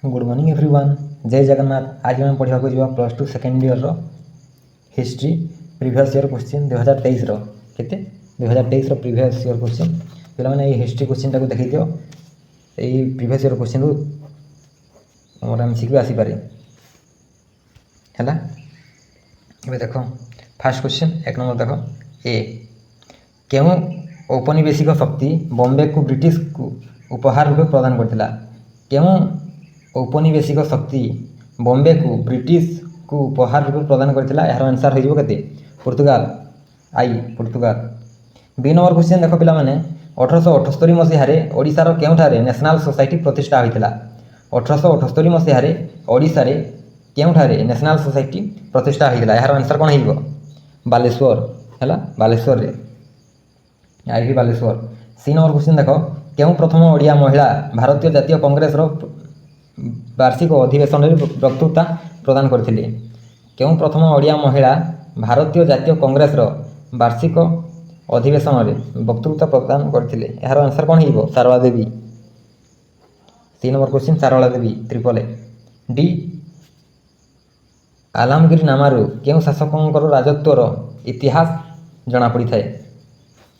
Good morning everyone, जय जगन्नाथ। आज आम पढ़ा plus two second year history previous year question 2023 केते 2023 प्रीवियस इयर क्वेश्चन पे हिस्ट्री क्वेश्चन टाक देखी दियो। यही प्रीवियस इयर क्वेश्चन रु मोर एमसीक्यू आसीपे है। देख फास्ट क्वेश्चन एक नंबर देख ए क्यों औपनिवेशिक शक्ति बॉम्बे को ब्रिटिश को उपहार रूप प्रदान करथिला। क्यों औपनिवेशिक शक्ति बॉम्बे को ब्रिटिश को उपहार रूप प्रदान करथिला। यार आंसर हो केते पुर्तगाल आई पुर्तगाल। बी नंबर क्वेश्चन देख पिला माने 1878 मसीहारे ओडिशार केउठारे नेशनल सोसाइटी प्रतिष्ठा होइतिला। 1878 मसीहारे ओडिशारे केउठारे नेशनल सोसाइटी प्रतिष्ठा होइतिला। यार आंसर कोन हिबो बालेश्वर हैला बालेश्वर रे आई भी बालेश्वर। सी नंबर क्वेश्चन देख क्यों प्रथम ओडिया महिला भारतीय जातीय कांग्रेस वार्षिक अधिवेशन में वक्तृता प्रदान करथिले। क्यों प्रथम ओडिया महिला भारतीय जातीय कांग्रेस वार्षिक अधिवेशन में वक्तृता प्रदान करथिले। यार आंसर कौन हिबो Sarala Devi. C number question Sarala Devi triple A. D Alamgir नामारू क्यों शासकों राजत्वर इतिहास जना पड़ी थाए।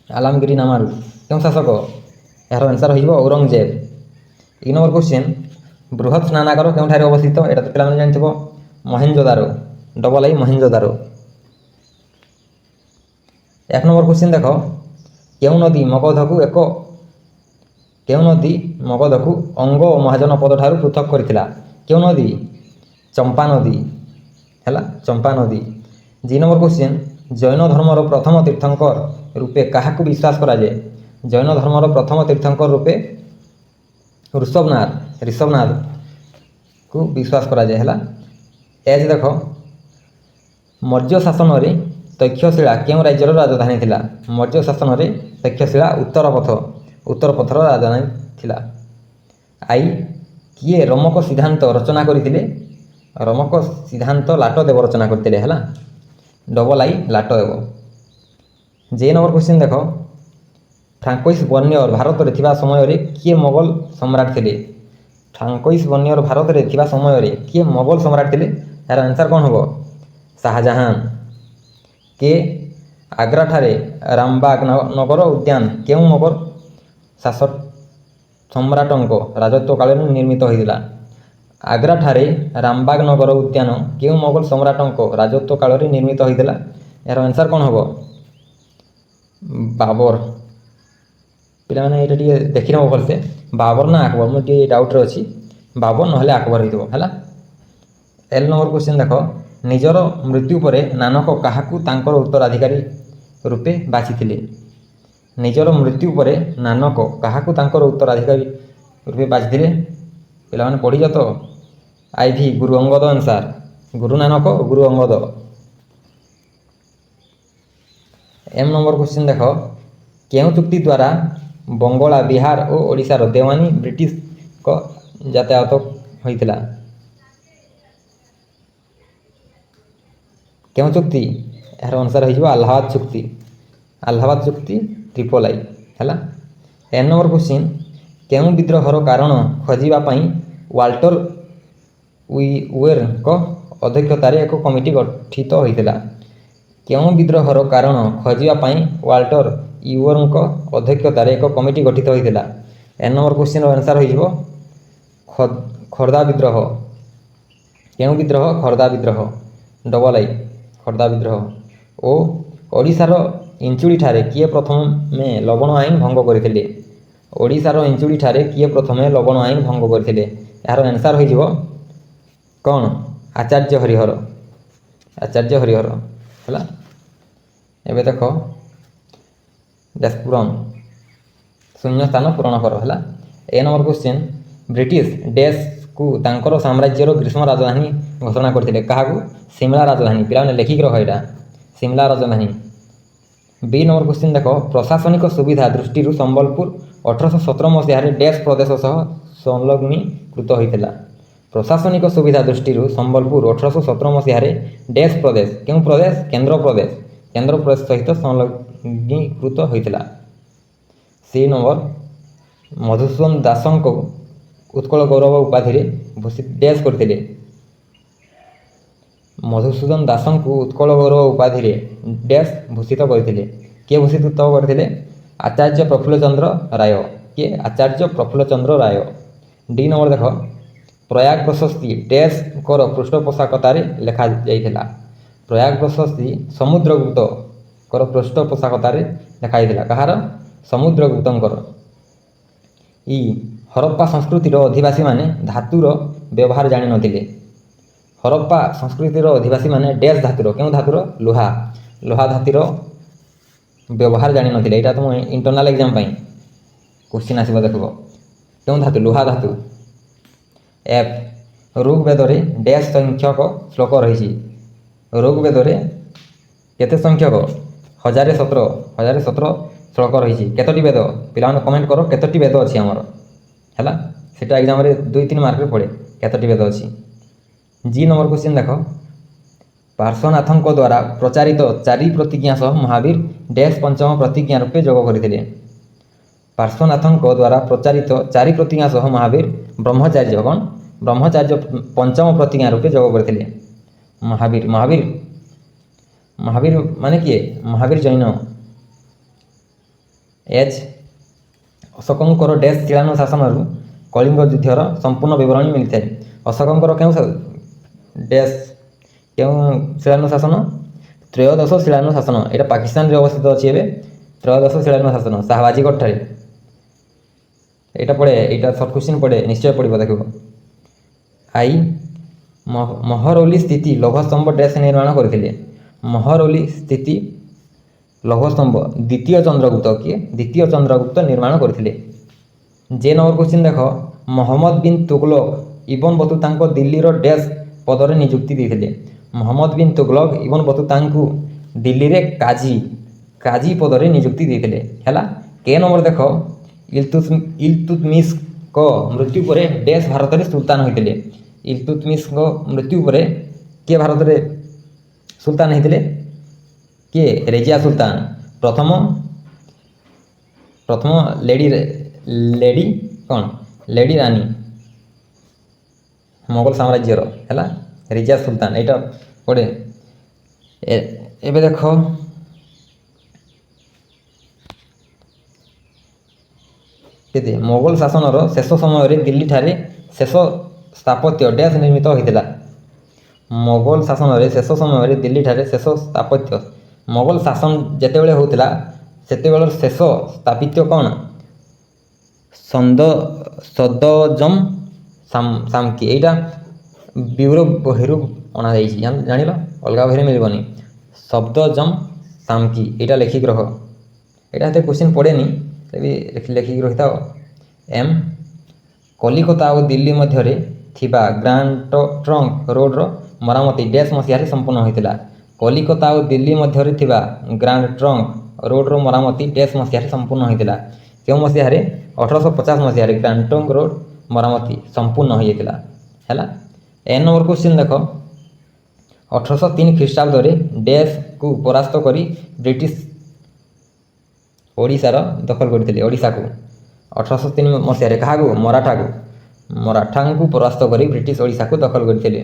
आलमगीर नामारू क्यों शासक। यार आंसर हो औरंगजेब। एक नंबर क्वेश्चन बृहत स्नानागार केउठारे अवस्थित। एटा तो पिलाने जानथिबो मोहेंजोदारो डबल आई मोहेंजोदारो। एक नंबर क्वेश्चन देख क्यों नदी मगधकू अंग और महाजन पद ठारू पृथक करथिला। क्यों नदी चंपा नदी हैला चंपा नदी। जी नंबर क्वेश्चन जैन धर्मर प्रथम तीर्थंकर रूपे काहाकू विश्वास करा जाए। जैन धर्मर प्रथम तीर्थंकर रूपे ऋषभनाथ को विश्वास करा जाए हैला। एज देख मौर्य शासन रे तक्षशिला क्यों राज्यर राजधानी थिला। मौर्य शासन रे तक्षशिला उत्तर पथर राजधानी थिला। आई किए रमक सिद्धांत रचना करथिले। रमक सिद्धांत लाटदेव रचना करथिले हैला डबल आई लाटदेव। जे नंबर क्वेश्चन देख फ्रांकोइस बर्नियर भारत रे थिबा समय रे किए मोगल सम्राट थिले। फ्रांकोइस बर्नियर भारत रे थिबा समय रे किए मोगल सम्राट थिले। यार आंसर कौन होबो शाहजहां। के आग्रा ठारे रामबाग नगर उद्यान केउ मोगल शासक सम्राटंक राजत्व काल में निर्मित होइतिला। आग्रा ठारे रामबाग नगर उद्यान केउ मोगल सम्राटंक राजत्व काल में निर्मित होइतिला। यार आंसर कौन होबो बाबर। पिला माने एटा टिके देखि नबो भलसे बाबर ना अकबर मुझे डाउट रे अछि बाबर नहले अकबर होइतबो हैला। एल नंबर क्वेश्चन देख निजर मृत्यु परे नानक काहाकू तांकर उत्तराधिकारी रूपे बाछिथिले। निजर मृत्यु परे नानक काहाकू तांकर उत्तराधिकारी रूपे बाछिथिले। पिला माने पढि जतो आई भी Guru Angad answer Guru Nanak Guru Angad. M number question देख केउ चुक्ति द्वारा बंगला बिहार और ओडिशार देवानी ब्रिटिश को यातायात होइतिला। क्यों चुक्ति। यार आंसर हो अलाहाबाद चुक्ति। अलाहाबाद चुक्ति ट्रिपल आई हैला। एन नंबर क्वेश्चन क्यों विद्रोहर कारण खोजिबा पई वाल्टर उवेर को अध्यक्षतार एक कमिटी गठित होइतिला। क्यों विद्रोहर कारण खोजिबा पई वाल्टर यूवर को अध्यक्षतार एक कमिटी गठित होइतिला। एन नंबर क्वेश्चन आंसर हो खोर्धा विद्रोह। क्यों विद्रोह खोर्धा विद्रोह डबल आई खोर्धा विद्रोह। ओ ओडिशार इंचुड़ी ठारे किए प्रथम में लवण आईन भंग करथिले। ओडिशार इंचुड़ी ठारे किए प्रथम लवण आईन भंग करथिले। यार आंसर हो कौन आचार्य हरिहर। आचार्य हरिहर हैला। एबे देख डेस्पुरम शून्य स्थान पूरण कर हैला। ए नंबर क्वेश्चन ब्रिटिश डैश को तांकर साम्राज्यर ग्रीष्म राजधानी घोषणा करथिले। काहाकू शिमला राजधानी। पिला ने लेखिक रह एटा शिमला राजधानी। बी नंबर क्वेश्चन देख प्रशासनिक सुविधा दृष्टि संबलपुर 1817 मसीह डैश प्रदेश सह संलग्नीकृत होइतिला। प्रशासनिक सुविधा दृष्टि संबलपुर 1817 मसीह डैश प्रदेश केउ प्रदेश केंद्र प्रदेश सहित संलग्नीकृत होइतिला। सी नंबर मधुसूदन दासंको ଉତ୍କଳ ଗୌରବ ଉପାଧିରେ ଡ୍ୟାସ୍ କରିଥିଲେ। ମଧୁସୂଦନ ଦାସଙ୍କୁ ଉତ୍କଳ ଗୌରବ ଉପାଧିରେ ଡ୍ୟାସ୍ ଭୂଷିତ କରିଥିଲେ। କିଏ ଭୂଷିତ କରିଥିଲେ? ଆଚାର୍ଯ୍ୟ ପ୍ରଫୁଲ୍ଲଚନ୍ଦ୍ର ରାୟ। କିଏ? ଆଚାର୍ଯ୍ୟ ପ୍ରଫୁଲ୍ଲଚନ୍ଦ୍ର ରାୟ। ଡି ନମ୍ବର ଦେଖ, ପ୍ରୟାଗ ପ୍ରଶସ୍ତି ଡ୍ୟାସ୍ଙ୍କର ପୃଷ୍ଠପୋଷକତାରେ ଲେଖାଯାଇଥିଲା। ପ୍ରୟାଗ ପ୍ରଶସ୍ତି ସମୁଦ୍ରଗୁପ୍ତଙ୍କର ପୃଷ୍ଠପୋଷକତାରେ ଲେଖାଯାଇଥିଲା। କାହାର? ସମୁଦ୍ରଗୁପ୍ତଙ୍କର। ଇ ହରପ୍ପା ସଂସ୍କୃତିର ଅଧିବାସୀମାନେ ଧାତୁର ବ୍ୟବହାର ଜାଣିନଥିଲେ। ହରପ୍ପା ସଂସ୍କୃତିର ଅଧିବାସୀମାନେ ଡ୍ୟାସ୍ ଧାତୁର, କେଉଁ ଧାତୁର? ଲୁହା ଧାତୁର ବ୍ୟବହାର ଜାଣିନଥିଲେ। ଏଇଟା ତୁମ ଇଣ୍ଟରନାଲ୍ ଏକ୍ଜାମ୍ ପାଇଁ କୋଶ୍ଚିନ୍ ଆସିବ, ଦେଖିବ। କେଉଁ ଧାତୁ? ଲୁହା ଧାତୁ। ଏଫ୍ ଋଗ୍ବେଦରେ ଡ୍ୟାସ୍ ସଂଖ୍ୟକ ଶ୍ଲୋକ ରହିଛି। ଋଗ୍ବେଦରେ କେତେ ସଂଖ୍ୟକ? 1017 ଶ୍ଲୋକ ରହିଛି। କେତୋଟି ବେଦ? ପିଲାମାନେ କମେଣ୍ଟ କର, କେତୋଟି ବେଦ ଅଛି ଆମର, ହେଲା। ସେଟା ଏକ୍ଜାମ୍ରେ 2-3 ମାର୍କରେ ପଡ଼େ, କେତୋଟି ବେଦ ଅଛି। ଜି ନମ୍ବର କ୍ୱେଶ୍ଚିନ୍ ଦେଖ, ପାର୍ଶ୍ୱନାଥଙ୍କ ଦ୍ୱାରା ପ୍ରଚାରିତ 4 ପ୍ରତିଜ୍ଞା ସହ ମହାବୀର ଡ୍ୟାସ୍ ପଞ୍ଚମ ପ୍ରତିଜ୍ଞା ରୂପେ ଯୋଗ କରିଥିଲେ। ପାର୍ଶ୍ୱନାଥଙ୍କ ଦ୍ୱାରା ପ୍ରଚାରିତ 4 ପ୍ରତିଜ୍ଞା ସହ ମହାବୀର ବ୍ରହ୍ମଚାର୍ଯ୍ୟ ପଞ୍ଚମ ପ୍ରତିଜ୍ଞା ରୂପେ ଯୋଗ କରିଥିଲେ। ମହାବୀର ମାନେ କିଏ? ମହାବୀର ଜୈନ। ଏଚ୍ ଅଶୋକଙ୍କର ଡ୍ୟାସ୍ ଶିଳାନୁଶାସନରୁ କଳିଙ୍ଗ ଯୁଦ୍ଧର ସମ୍ପୂର୍ଣ୍ଣ ବିବରଣୀ ମିଳିଥାଏ। ଅଶୋକଙ୍କର କେଉଁ ଶିଳାନୁଶାସନ? ତ୍ରୟୋଦଶ ଶିଳାନୁଶାସନ। ଏଇଟା ପାକିସ୍ତାନରେ ଅବସ୍ଥିତ ଅଛି ଏବେ। ତ୍ରୟୋଦଶ ଶିଳାନୁଶାସନ ଶାହାବାଜୀଗଡ଼ଠାରେ। ଏଇଟା ସର୍ଟ କ୍ୱେଶ୍ଚିନ୍ ପଡ଼େ, ନିଶ୍ଚୟ ପଡ଼ିବ, ଦେଖିବ। ଆଇ ମହରୌଲି ସ୍ଥିତି ଲୌହସ୍ତମ୍ଭ ଡ୍ୟାସ୍ ନିର୍ମାଣ କରିଥିଲେ। ମହରୌଲି ସ୍ଥିତି ଲୌହସ୍ତମ୍ଭ ଦ୍ୱିତୀୟ ଚନ୍ଦ୍ରଗୁପ୍ତ। କିଏ? ଦ୍ୱିତୀୟ ଚନ୍ଦ୍ରଗୁପ୍ତ ନିର୍ମାଣ କରିଥିଲେ। ଯେ ନମ୍ବର କ୍ୱେଶ୍ଚିନ୍ ଦେଖ, ମହମ୍ମଦ ବିନ୍ ତୁଗଲକ ଇବନ ବତୁତାଙ୍କ ଦିଲ୍ଲୀର ଡ୍ୟାସ୍ ପଦରେ ନିଯୁକ୍ତି ଦେଇଥିଲେ। ମହମ୍ମଦ ବିନ୍ ତୁଗଲକ ଇବନ ବତୁତାଙ୍କୁ ଦିଲ୍ଲୀରେ କାଜୀ ପଦରେ ନିଯୁକ୍ତି ଦେଇଥିଲେ, ହେଲା। କେ ନମ୍ବର ଦେଖ, ଇଲତୁତ୍ମିଶଙ୍କ ମୃତ୍ୟୁ ପରେ ଡ୍ୟାସ୍ ଭାରତରେ ସୁଲତାନ ହୋଇଥିଲେ। ଇଲତୁତ୍ମିଶଙ୍କ ମୃତ୍ୟୁ ପରେ କିଏ ଭାରତରେ ସୁଲତାନ ହେଇଥିଲେ? କିଏ? ରେଜିଆ ସୁଲତାନ। ପ୍ରଥମ ଲେଡି ରାନୀ ମୋଗଲ ସାମ୍ରାଜ୍ୟର, ହେଲା, ରେଜିଆ ସୁଲତାନ। ଏଇଟା ପଡ଼େ। ଏବେ ଦେଖ, ମୋଗଲ ଶାସନର ଶେଷ ସମୟରେ ଦିଲ୍ଲୀଠାରେ ଶେଷ ସ୍ଥାପତ୍ୟ ଡ୍ୟାସ୍ ନିର୍ମିତ ହୋଇଥିଲା। ମୋଗଲ ଶାସନରେ ଶେଷ ସମୟରେ ଦିଲ୍ଲୀଠାରେ ଶେଷ ସ୍ଥାପତ୍ୟ, ମୋଗଲ ଶାସନ ଯେତେବେଳେ ହେଉଥିଲା ସେତେବେଳର ଶେଷ ସ୍ଥାପତ୍ୟ କ'ଣ? ସଦଜମ୍ ସାମକି। ଏଇଟା ବ୍ୟୁରୋ ବହିରୁ ଅଣାଯାଇଛି, ଜାଣିଲ, ଅଲଗା ବହିରେ ମିଳିବନି। ସଦଜମ୍ ସାମକି, ଏଇଟା ଲେଖିକି ରଖ। ଏଇଟା ଏତେ କ୍ୱେଶ୍ଚିନ୍ ପଡ଼େନି, ତେବେ ଲେଖିକି ରହିଥାଅ। ଏମ୍ କଲିକତା ଓ ଦିଲ୍ଲୀ ମଧ୍ୟରେ ଥିବା ଗ୍ରାଣ୍ଡ ଟ୍ରଙ୍କ ରୋଡ଼ର ମରାମତି ଡ୍ୟାସ୍ ମସିହାରେ ସମ୍ପୂର୍ଣ୍ଣ ହୋଇଥିଲା। କଲିକତା ଓ ଦିଲ୍ଲୀ ମଧ୍ୟରେ ଥିବା ଗ୍ରାଣ୍ଡ ଟ୍ରଙ୍କ ରୋଡ଼ର ମରାମତି ଡ୍ୟାସ୍ ମସିହାରେ ସମ୍ପୂର୍ଣ୍ଣ ହୋଇଥିଲା। କେଉଁ ମସିହାରେ? 1850 ମସିହାରେ ଗ୍ରାଣ୍ଡ ଟ୍ରଙ୍କ ରୋଡ଼ ମରାମତି ସମ୍ପୂର୍ଣ୍ଣ ହୋଇଯାଇଥିଲା, ହେଲା। ଏନ୍ ନମ୍ବର କ୍ୱେଶ୍ଚିନ୍ ଦେଖ, 1803 ଖ୍ରୀଷ୍ଟାବ୍ଦରେ ଡ୍ୟାସ୍କୁ ପରାସ୍ତ କରି ବ୍ରିଟିଶ ଓଡ଼ିଶାକୁ 1803 ମସିହାରେ କାହାକୁ? ମରାଠାଙ୍କୁ ପରାସ୍ତ କରି ବ୍ରିଟିଶ ଓଡ଼ିଶାକୁ ଦଖଲ କରିଥିଲେ।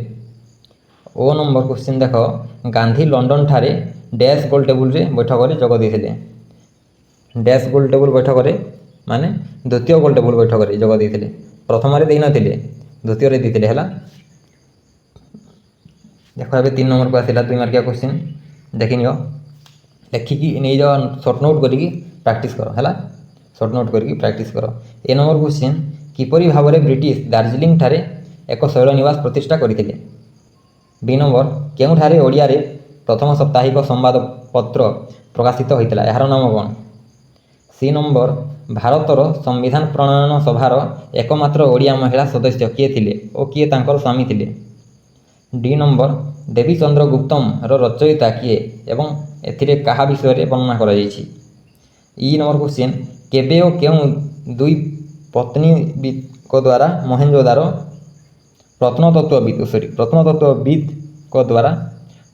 ଓ ନମ୍ବର କ୍ୱେଶ୍ଚିନ୍ ଦେଖ, ଗାନ୍ଧୀ ଲଣ୍ଡନଠାରେ ଡ୍ୟାସ୍ ଗୋଲ ଟେବୁଲରେ ବୈଠକରେ ଯୋଗ ଦେଇଥିଲେ। ଡ୍ୟାସ୍ ଗୋଲ ଟେବୁଲ ବୈଠକରେ ମାନେ ଦ୍ୱିତୀୟ ଗୋଲ ଟେବୁଲ ବୈଠକରେ ଯୋଗ ଦେଇଥିଲେ। ପ୍ରଥମରେ ଦେଇନଥିଲେ, ଦ୍ୱିତୀୟରେ ଦେଇଥିଲେ, ହେଲା। ଦେଖ, ଏବେ 3 ନମ୍ବରକୁ ଆସିଲା 2 ମାର୍କିଆ କ୍ୱେଶ୍ଚିନ୍। ଦେଖିନିଅ, ଲେଖିକି ନେଇଯାଅ, ସର୍ଟ ନୋଟ୍ କରିକି ପ୍ରାକ୍ଟିସ୍ କର, ହେଲା। ସର୍ଟ ନୋଟ୍ କରିକି ପ୍ରାକ୍ଟିସ୍ କର। ଏ ନମ୍ବର କ୍ୱେଶ୍ଚିନ୍, କିପରି ଭାବରେ ବ୍ରିଟିଶ ଦାର୍ଜିଲିଂଠାରେ ଏକ ଶୈଳନିବାସ ପ୍ରତିଷ୍ଠା କରିଥିଲେ? ବି ନମ୍ବର, କେଉଁଠାରେ ଓଡ଼ିଆରେ ପ୍ରଥମ ସାପ୍ତାହିକ ସମ୍ବାଦପତ୍ର ପ୍ରକାଶିତ ହୋଇଥିଲା? ଏହାର ନାମ କ'ଣ? ସି ନମ୍ବର, ଭାରତର ସମ୍ବିଧାନ ପ୍ରଣୟନ ସଭାର ଏକମାତ୍ର ଓଡ଼ିଆ ମହିଳା ସଦସ୍ୟ କିଏ ଥିଲେ ଓ କିଏ ତାଙ୍କର ସ୍ୱାମୀ ଥିଲେ? ଡି ନମ୍ବର, ଦେବୀ ଚନ୍ଦ୍ରଗୁପ୍ତମର ରଚୟିତା କିଏ ଏବଂ ଏଥିରେ କାହା ବିଷୟରେ ବର୍ଣ୍ଣନା କରାଯାଇଛି? ଇ ନମ୍ବର କ୍ୱେଶ୍ଚିନ୍, କେବେ ଓ କେଉଁ 2 ପତ୍ନୀବିତ୍ଙ୍କ ଦ୍ୱାରା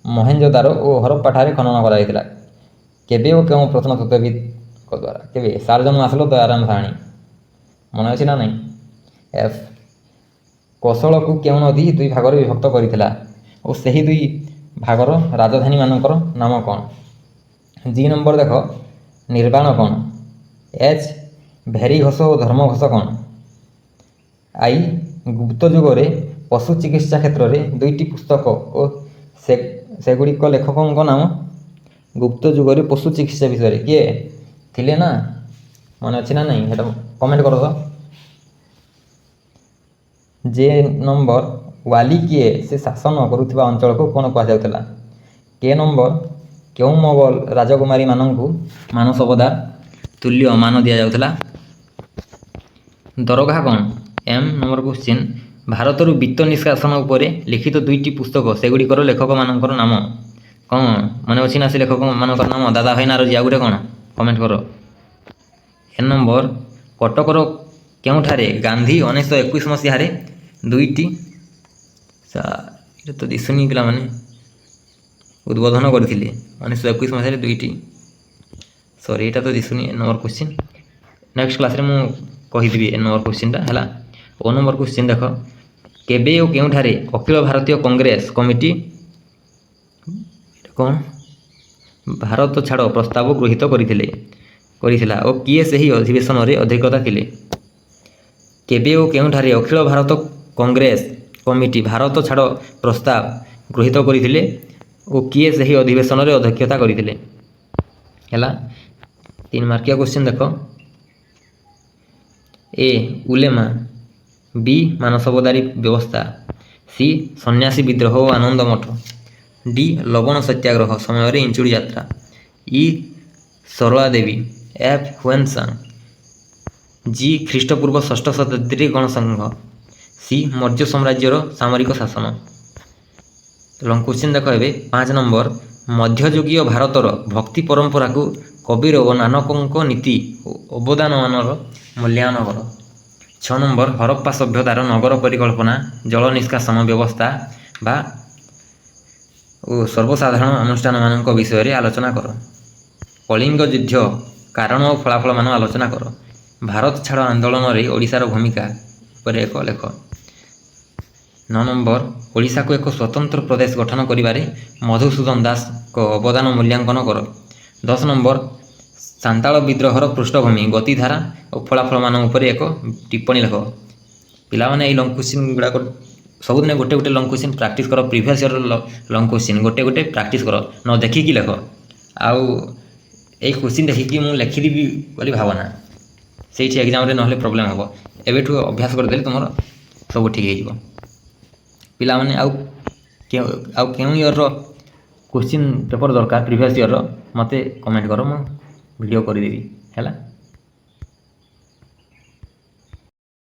ମହେଞ୍ଜୋଦାରୋ ଓ ହରପ୍ପାଠାରେ ଖନନ କରାଯାଇଥିଲା? କେବେ ଓ କେଉଁ ପ୍ରତ୍ନତତ୍ତ୍ୱବିତ୍ଙ୍କ ଦ୍ୱାରା? କେବେ? ସାର୍ଜନ ମାସ୍ଲୋ, ଦୟାରାମ ସାହାଣୀ। ମନେ ଅଛି ନା ନାହିଁ? ଏଫ୍ କୋଶଳକୁ କେଉଁ ନଦୀ ଦୁଇ ଭାଗରେ ବିଭକ୍ତ କରିଥିଲା ଓ ସେହି ଦୁଇ ଭାଗର ରାଜଧାନୀମାନଙ୍କର ନାମ କ'ଣ? ଜି ନମ୍ବର ଦେଖ ନିର୍ବାଣ କ'ଣ? ଏଚ୍ ଭେରୀ ଘୋଷ ଓ ଧର୍ମ ଘୋଷ କ'ଣ? ଆଇ ଗୁପ୍ତ ଯୁଗରେ ପଶୁ ଚିକିତ୍ସା କ୍ଷେତ୍ରରେ ଦୁଇଟି ପୁସ୍ତକ ଓ ସେଗୁଡ଼ିକ ଲେଖକଙ୍କ ନାମ? ଗୁପ୍ତ ଯୁଗରେ ପଶୁ ଚିକିତ୍ସା ବିଷୟରେ କିଏ ଥିଲେ ନା ମନେ ଅଛି ନା ନାହିଁ ସେଟା କମେଣ୍ଟ କର ତ। ଯେ ନମ୍ବର ୱାଲି କିଏ ସେ ଶାସନ କରୁଥିବା ଅଞ୍ଚଳକୁ କ'ଣ କୁହାଯାଉଥିଲା? କେ ନମ୍ବର କେଉଁ ମୋଗଲ ରାଜକୁମାରୀମାନଙ୍କୁ ମାନସବଦା ତୁଲ୍ୟ ମାନ ଦିଆଯାଉଥିଲା? ଦରଘା କ'ଣ? ଏମ୍ ନମ୍ବର କ୍ୱେଶ୍ଚିନ୍ ଭାରତରୁ ବିତ୍ତ ନିଷ୍କାସନ ଉପରେ ଲିଖିତ ଦୁଇଟି ପୁସ୍ତକ ସେଗୁଡ଼ିକର ଲେଖକମାନଙ୍କର ନାମ କ'ଣ? ମନେ ଅଛି ନା ସେ ଲେଖକମାନଙ୍କର ନାମ? ଦାଦା ଭାଇ ନାରୋଜି ଆଉ ଗୋଟେ କ'ଣ କମେଣ୍ଟ କର। ଏନ୍ ନମ୍ବର କଟକର କେଉଁଠାରେ ଗାନ୍ଧୀ 1921 ମସିହାରେ ଦୁଇଟି ଏଇଟା ତ ଦିଶୁନି ପିଲାମାନେ ଉଦ୍ବୋଧନ କରିଥିଲେ 1921 ମସିହାରେ ଦୁଇଟି ସରି ଏଇଟା ତ ଦିଶୁନି ଏନ୍ ନମ୍ବର କ୍ୱେଶ୍ଚିନ୍ ନେକ୍ସଟ କ୍ଲାସ୍ରେ ମୁଁ କହିଦେବି ଏନ୍ ନମ୍ବର କ୍ୱେଶ୍ଚିନ୍ଟା ହେଲା। ଓ ନମ୍ବର କ୍ୱେଶ୍ଚିନ୍ ଦେଖ କେବେ ଓ କେଉଁଠାରେ ଅଖିଳ ଭାରତୀୟ କଂଗ୍ରେସ କମିଟି କ'ଣ ଭାରତ ଛାଡ଼ ପ୍ରସ୍ତାବ ଗୃହୀତ କରିଥିଲା ଓ କିଏ ସେହି ଅଧିବେଶନରେ ଅଧ୍ୟକ୍ଷତା ଥିଲେ? କେବେ ଓ କେଉଁଠାରେ ଅଖିଳ ଭାରତ କଂଗ୍ରେସ କମିଟି ଭାରତ ଛାଡ଼ ପ୍ରସ୍ତାବ ଗୃହୀତ କରିଥିଲେ ଓ କିଏ ସେହି ଅଧିବେଶନରେ ଅଧ୍ୟକ୍ଷତା କରିଥିଲେ? ହେଲା 3 ମାର୍କିଆ କ୍ୱେଶ୍ଚିନ୍ ଦେଖ ଏ ଉଲେମା, ବି ମାନସବଦାରୀ ବ୍ୟବସ୍ଥା, ସି ସନ୍ନ୍ୟାସୀ ବିଦ୍ରୋହ ଓ ଆନନ୍ଦ ମଠ, ଡି ଲବଣ ସତ୍ୟାଗ୍ରହ ସମୟରେ ଇଞ୍ଚୁଡ଼ି ଯାତ୍ରା, ଇ ସରଳା ଦେବୀ, ଏଫ୍ ହୁଏନ୍ସାଂ, ଜି ଖ୍ରୀଷ୍ଟପୂର୍ବ 6ଠ ଶତାବ୍ଦୀରେ ଗଣସଂଘ, ସି ମୌର୍ଯ୍ୟ ସାମ୍ରାଜ୍ୟର ସାମରିକ ଶାସନ। ଲଙ୍ଗ କ୍ୱେଶ୍ଚିନ୍ ଦେଖ ଏବେ 5 ନମ୍ବର ମଧ୍ୟଯୁଗୀୟ ଭାରତର ଭକ୍ତି ପରମ୍ପରାକୁ କବିର ଓ ନାନକଙ୍କ ନୀତି ଓ ଅବଦାନମାନର ମୂଲ୍ୟାୟନ କର। 6 ନମ୍ବର ହରପ୍ପା ସଭ୍ୟତାର ନଗର ପରିକଳ୍ପନା ଜଳ ନିଷ୍କାସନ ବ୍ୟବସ୍ଥା ବା ଓ ସର୍ବସାଧାରଣ ଅନୁଷ୍ଠାନମାନଙ୍କ ବିଷୟରେ ଆଲୋଚନା କର। କଳିଙ୍ଗ ଯୁଦ୍ଧ କାରଣ ଓ ଫଳାଫଳମାନ ଆଲୋଚନା କର। ଭାରତ ଛାଡ଼ ଆନ୍ଦୋଳନରେ ଓଡ଼ିଶାର ଭୂମିକା ଉପରେ ଏକ ଲେଖ। 9 ନମ୍ବର ଓଡ଼ିଶାକୁ ଏକ ସ୍ୱତନ୍ତ୍ର ପ୍ରଦେଶ ଗଠନ କରିବାରେ ମଧୁସୂଦନ ଦାସଙ୍କ ଅବଦାନ ମୂଲ୍ୟାଙ୍କନ କର। 10 ନମ୍ବର ସାନ୍ତାଳ ବିଦ୍ରୋହର ପୃଷ୍ଠଭୂମି ଗତିଧାରା ଓ ଫଳାଫଳମାନ ଉପରେ ଏକ ଟିପ୍ପଣୀ ଲେଖ। ପିଲାମାନେ ଏଇ ଲଙ୍ଗ କ୍ୱେଶ୍ଚିନ୍ ଗୁଡ଼ାକ ସବୁଦିନେ ଗୋଟେ ଗୋଟେ ଲଙ୍ଗ କ୍ୱେଶ୍ଚିନ୍ ପ୍ରାକ୍ଟିସ୍ କର। ପ୍ରିଭିୟସ୍ ଇୟର୍ର ଲଙ୍ଗ କ୍ୱେଶ୍ଚିନ୍ ଗୋଟେ ଗୋଟେ ପ୍ରାକ୍ଟିସ୍ କର ନ ଦେଖିକି ଲେଖ। ଆଉ ଏଇ କ୍ୱେଶ୍ଚିନ୍ ଦେଖିକି ମୁଁ ଲେଖିଦେବି ବୋଲି ଭାବନା, ସେଇଠି ଏକ୍ଜାମ୍ରେ ନହେଲେ ପ୍ରୋବ୍ଲେମ୍ ହେବ। ଏବେଠୁ ଅଭ୍ୟାସ କରିଦେଲେ ତୁମର ସବୁ ଠିକ୍ ହେଇଯିବ। ପିଲାମାନେ ଆଉ କେଉଁ ଇୟର୍ର କ୍ୱେଶ୍ଚିନ୍ ପେପର୍ ଦରକାର ପ୍ରିଭିୟସ୍ ଇୟର୍ର ମୋତେ କମେଣ୍ଟ କର, ମୁଁ ଭିଡ଼ିଓ କରିଦେବି ହେଲା।